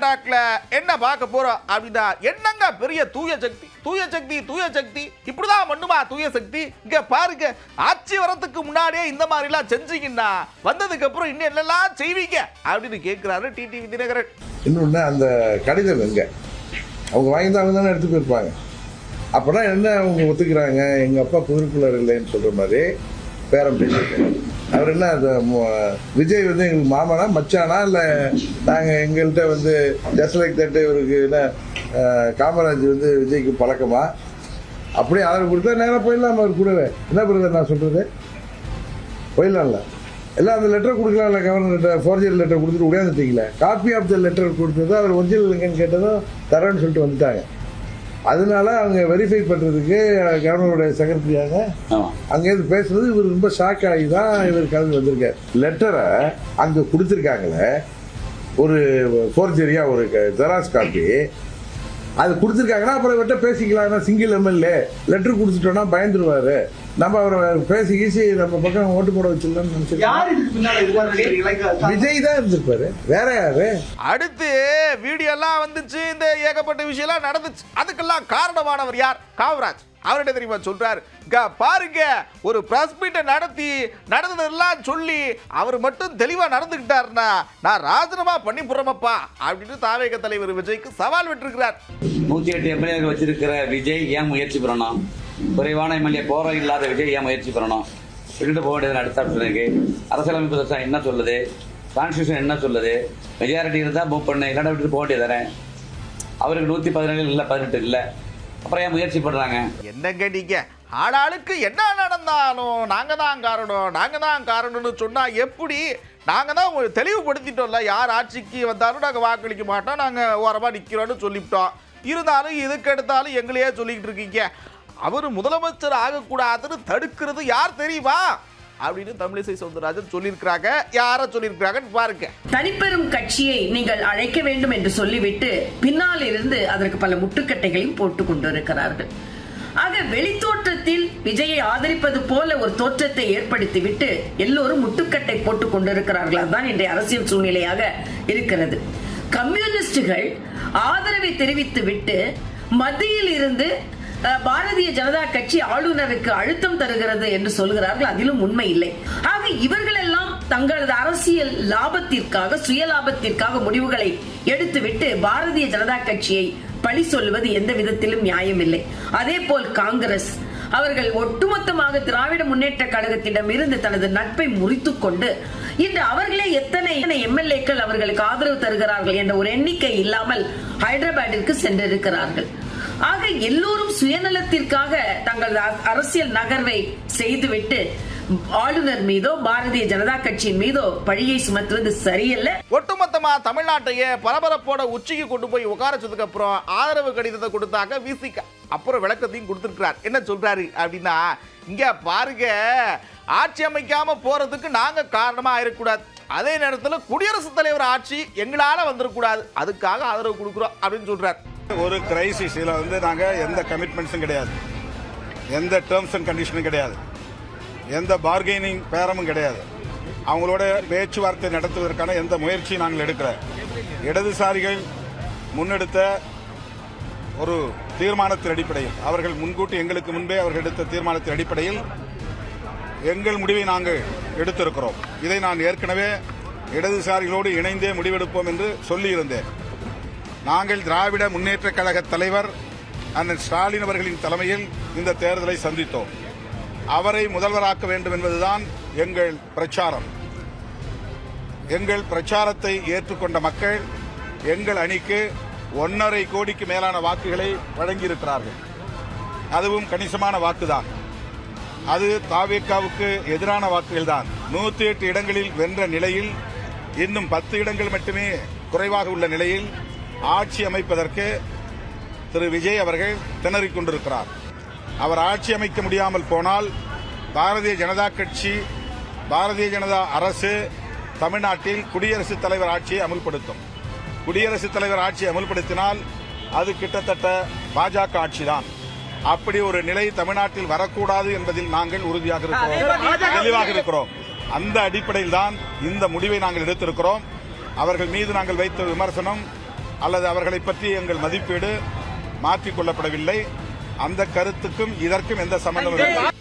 டாக்ல என்ன பார்க்க போறோம் அப்படின்னா, என்னங்க பெரிய தூய சக்தி தூய சக்தி தூய சக்தி, இப்படிதான் பண்ணுமா தூய சக்தி? இங்க பாருங்க, ஆட்சி வரத்துக்கு முன்னாடியே இந்த மாதிரி எல்லாம் செஞ்சீங்கன்னா வந்ததுக்கு அப்புறம் இன்னும் என்னெல்லாம் செய்வீங்க அப்படின்னு கேட்கிறாரு டிடிவி தினகரன். இன்னொன்னு, அந்த கடிதம் எங்க அவங்க வாங்கி அவங்க தானே எடுத்து போயிருப்பாங்க. அப்போனா என்ன அவங்க ஒத்துக்கிறாங்க, எங்கள் அப்பா பொதுக்குள்ளர் இல்லைன்னு சொல்கிற மாதிரி பேரம் பேசியிருக்காங்க. அவர் என்ன, விஜய் வந்து எங்களுக்கு மாமனா மச்சானா, இல்லை நாங்கள் எங்கள்கிட்ட வந்து ஜஸ்ட் லைக் தட்டு இவருக்கு என்ன காமராஜ் வந்து விஜய்க்கு பழக்கமா, அப்படியே ஆதரவு கொடுத்தா நேராக போயிடலாம். அவர் கூடவே என்ன பிரதர் நான் சொல்கிறது, போயிடலாம்ல. எல்லாம் அந்த லெட்டர் கொடுக்கலாம்ல, கவர்னர் ஃபோர்ஜரி லெட்டர் கொடுத்துட்டு உடையாந்துட்டீங்களே. காப்பி ஆஃப் த லெட்டர் கொடுத்தது அவர் ஒரிஜினல் இல்லைங்கன்னு கேட்டதும் தரேன்னு சொல்லிட்டு வந்துட்டாங்க. அதனால அவங்க வெரிஃபை பண்ணுறதுக்கு கவர்னருடைய செக்ரட்டரியாக அங்கேருந்து பேசுறது இவர் ரொம்ப ஷாக் ஆகி தான் இவர் கலந்து வந்திருக்கார். லெட்டரை அங்கே கொடுத்துருக்காங்களே ஒரு ஃபோர்ஜரியாக ஒரு ஜெராக்ஸ் காப்பி, அது கொடுத்துருக்காங்கன்னா அப்புறம் இவர்கிட்ட பேசிக்கலாம். சிங்கிள் எம்எல்ஏ லெட்டர் கொடுத்துட்டோன்னா பயந்துருவாரு, நம்ம அவரை பேசி ஈசி நம்ம பக்கம் ஓட்டு போட வச்சிடலாம்னு நினைச்சிருக்கோம். விஜய் தான் இருந்திருப்பாரு, வேற யாரு? அடுத்து வீடியோ எல்லாம் வந்துச்சு, இந்த ஏகப்பட்ட விஷயம் எல்லாம் நடந்துச்சு. அதுக்கெல்லாம் காரணமானவர் யார்? காமராஜ். அவர்கிட்ட தெரியுமா சொல்றாரு, பாருங்க ஒரு பிரஸ் மீட்டை நடத்தி நடந்ததெல்லாம் சொல்லி அவர் மட்டும் தெளிவா நடந்துக்கிட்டாருன்னா நான் ராஜினாமா பண்ணி போறேன்ப்பா அப்படின்னு தாவேக தலைவர் விஜய்க்கு சவால் விட்டுருக்கிறார். 108 எம்எல்ஏ வச்சிருக்கிற விஜய் ஏன் முயற்சி பண்ணணும்? குறைவான எம்எல்ஏ போற இல்லாத விஜய் ஏன் முயற்சி பண்ணணும்? விட்டுட்டு போக வேண்டியது அடுத்த ஆப்ஷனுக்கு. அரசியலமைப்பு சட்டம் என்ன சொல்லுது, கான்ஸ்டியூஷன் என்ன சொல்லுது? மெஜாரிட்டி இருந்தால் மூவ் பண்ணு, இல்லைன்னா விட்டுட்டு போக வேண்டியது தானே. அவருக்கு 117 இல்லை 18 இல்லை, அப்புறம் ஏன் முயற்சி பண்றாங்க? என்னங்க நீங்க ஆளாளுக்கு என்ன நடந்தாலும் நாங்க தான் காரணம் நாங்க தான் காரணம்னு சொன்னா எப்படி? நாங்க தான் உங்களுக்கு தெளிவுபடுத்திட்டோம்ல, யார் ஆட்சிக்கு வந்தாலும் நாங்க வாக்களிக்க மாட்டோம், நாங்க ஓரமா நிக்கிறோம்னு சொல்லிவிட்டோம். இருந்தாலும் இதுக்கு எடுத்தாலும் எங்களையே சொல்லிக்கிட்டு இருக்கீங்க. அவர் முதலமைச்சர் ஆகக்கூடாதுன்னு தடுக்கிறது யார் தெரியுமா அப்படின்னு தமிழிசை சவுந்தரராஜன் சொல்லியிருக்கிறாங்க. யார சொல்லியிருக்கிறாங்கன்னு பாருங்க. தனிப்பெரும் கட்சியை நீங்கள் அழைக்க வேண்டும் என்று சொல்லிவிட்டு பின்னால் இருந்து அதற்கு பல முட்டுக்கட்டைகளையும் போட்டுக் கொண்டிருக்கிறார்கள். ஆக வெளித்தோற்றத்தில் விஜயை ஆதரிப்பது போல ஒரு தோற்றத்தை ஏற்படுத்திவிட்டு எல்லோரும் முட்டுக்கட்டை போட்டுக் கொண்டிருக்கிறார்கள். அதுதான் இன்றைய அரசியல் சூழ்நிலையாக இருக்கிறது. கம்யூனிஸ்டுகள் ஆதரவை தெரிவித்து விட்டு மத்தியில் இருந்து பாரதிய ஜனதா கட்சி ஆளுநருக்கு அழுத்தம் தருகிறது என்று சொல்கிறார்கள். அதிலும் உண்மை இல்லை. ஆக இவர்கள் எல்லாம் தங்களது அரசியல் லாபத்திற்காக சுய லாபத்திற்காக முடிவுகளை எடுத்துவிட்டு பாரதிய ஜனதா கட்சியை பழி சொல்வது எந்த விதத்திலும் நியாயம் இல்லை. அதே போல் காங்கிரஸ் அவர்கள் ஒட்டுமொத்தமாக திராவிட முன்னேற்ற கழகத்திடம் இருந்து தனது நட்பை முறித்துக் கொண்டு இன்று அவர்களே எத்தனை எம்எல்ஏக்கள் அவர்களுக்கு ஆதரவு தருகிறார்கள் என்ற ஒரு எண்ணிக்கை இல்லாமல் ஹைதராபாத்திற்கு சென்றிருக்கிறார்கள். ஆக எல்லோரும் சுயநலத்திற்காக தங்களது அரசியல் நகர்வை செய்துவிட்டு ஆளுநர் மீதோ பாரதிய ஜனதா கட்சியின் மீதோ பழியை சுமத்துவது சரியல்ல. ஒட்டுமொத்தமா தமிழ்நாட்டையே பரபரப்போட உச்சிக்கு கொண்டு போய் உட்காரச்சதுக்கு அப்புறம் ஆதரவு கடிதத்தை கொடுத்தாங்க விசிக. அப்புறம் விளக்கத்தையும் கொடுத்திருக்கிறார். என்ன சொல்றாரு அப்படின்னா, இங்க பாருங்க ஆட்சி அமைக்காம போறதுக்கு நாங்க காரணமா ஆயிடக்கூடாது, அதே நேரத்தில் குடியரசுத் தலைவர் ஆட்சி எங்களால வந்துடக்கூடாது, அதுக்காக ஆதரவு கொடுக்குறோம் அப்படின்னு சொல்றாரு. ஒரு கிரைசிஸ்ல வந்து நாங்க எந்த கமிட்மெண்ட்ஸும் கிடையாது, எந்த டேர்ம்ஸ் அண்ட் கண்டிஷனும் கிடையாது, எந்த பார்கெனிங் பேரமும் கிடையாது. அவங்களோட பேச்சுவார்த்தை நடத்துவதற்கான எந்த முயற்சியும் நாங்கள் எடுக்கல. இடதுசாரிகள் முன்னெடுத்த ஒரு தீர்மானத்தின் அடிப்படையில், அவர்கள் முன்கூட்டி எங்களுக்கு முன்பே அவர்கள் எடுத்த தீர்மானத்தின் அடிப்படையில் எங்கள் முடிவை நாங்கள் எடுத்திருக்கிறோம். இதை நான் ஏற்கனவே இடதுசாரிகளோடு இணைந்தே முடிவெடுப்போம் என்று சொல்லியிருந்தேன். நாங்கள் திராவிட முன்னேற்ற கழக தலைவர் அண்ணன் ஸ்டாலின் அவர்களின் தலைமையில் இந்த தேர்தலை சந்தித்தோம். அவரை முதல்வராக்க வேண்டும் என்பதுதான் எங்கள் பிரச்சாரம். எங்கள் பிரச்சாரத்தை ஏற்றுக்கொண்ட மக்கள் எங்கள் அணிக்கு 1.5 கோடிக்கு மேலான வாக்குகளை வழங்கியிருக்கிறார்கள். அதுவும் கணிசமான வாக்குதான். அது தாவேகாவுக்கு எதிரான வாக்குகள் தான். 108 இடங்களில் வென்ற நிலையில் இன்னும் 10 இடங்கள் மட்டுமே குறைவாக உள்ள நிலையில் ஆட்சி அமைப்பதற்கு திரு விஜய் அவர்கள் திணறிக் கொண்டிருக்கிறார். அவர் ஆட்சி அமைக்க முடியாமல் போனால் பாரதிய ஜனதா கட்சி, பாரதிய ஜனதா அரசு தமிழ்நாட்டில் குடியரசுத் தலைவர் ஆட்சியை அமுல்படுத்தும். குடியரசுத் தலைவர் ஆட்சியை அமுல்படுத்தினால் அது கிட்டத்தட்ட பாஜக ஆட்சிதான். அப்படி ஒரு நிலை தமிழ்நாட்டில் வரக்கூடாது என்பதில் நாங்கள் உறுதியாக இருக்கிறோம், தெளிவாக இருக்கிறோம். அந்த அடிப்படையில் தான் இந்த முடிவை நாங்கள் எடுத்திருக்கிறோம். அவர்கள் மீது நாங்கள் வைத்த விமர்சனம் அல்லது அவர்களை பற்றி எங்கள் மதிப்பீடு மாற்றிக்கொள்ளப்படவில்லை. அந்த கருத்துக்கும் இதற்கும் எந்த சம்பந்தமும் இல்லை.